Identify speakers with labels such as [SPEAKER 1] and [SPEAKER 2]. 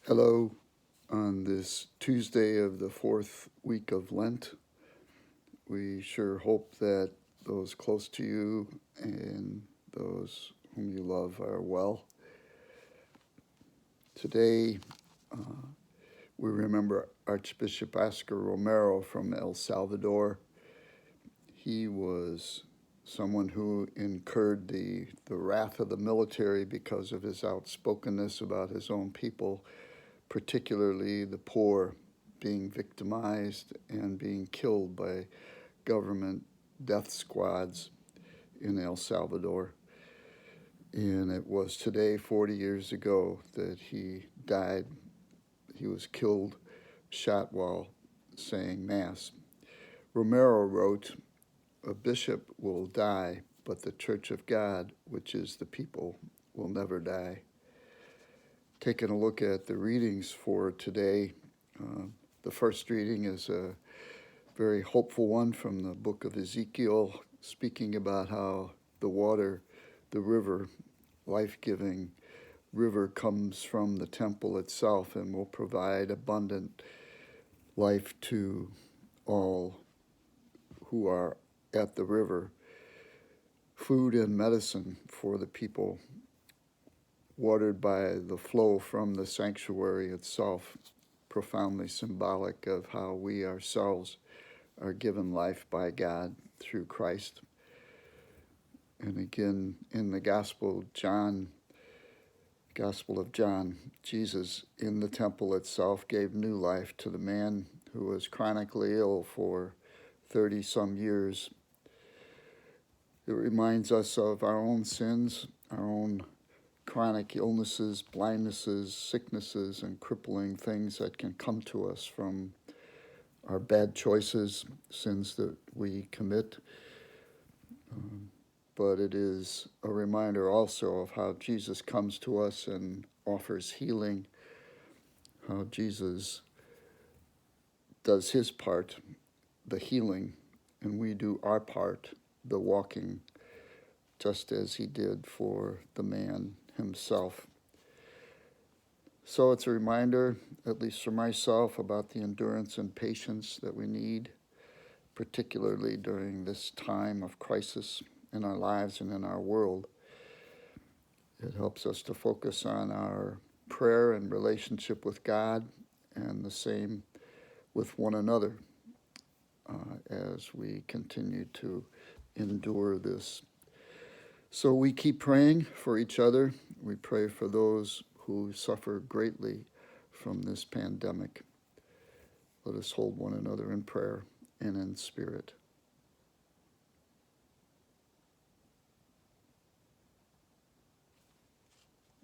[SPEAKER 1] Hello, on this Tuesday of the fourth week of Lent. We sure hope that those close to you and those whom you love are well. Today, we remember Archbishop Oscar Romero from El Salvador. He was someone who incurred the wrath of the military because of his outspokenness about his own people, particularly the poor being victimized and being killed by government death squads in El Salvador. And it was today, 40 years ago, that he died. He was killed, shot while saying Mass. Romero wrote, "A bishop will die, but the Church of God, which is the people, will never die." Taking a look at the readings for today, the first reading is a very hopeful one from the book of Ezekiel, speaking about how the water, the river, life-giving river comes from the temple itself and will provide abundant life to all who are at the river, food and medicine for the people, watered by the flow from the sanctuary itself, profoundly symbolic of how we ourselves are given life by God through Christ. And again, in the Gospel of John, Jesus in the temple itself gave new life to the man who was chronically ill for 30-some years. It reminds us of our own sins, our own chronic illnesses, blindnesses, sicknesses, and crippling things that can come to us from our bad choices, sins that we commit. But it is a reminder also of how Jesus comes to us and offers healing, how Jesus does his part, the healing, and we do our part, the walking, just as he did for the man himself. So it's a reminder, at least for myself, about the endurance and patience that we need, particularly during this time of crisis in our lives and in our world. It helps us to focus on our prayer and relationship with God, and the same with one another as we continue to endure this. So we keep praying for each other. We pray for those who suffer greatly from this pandemic. Let us hold one another in prayer and in spirit.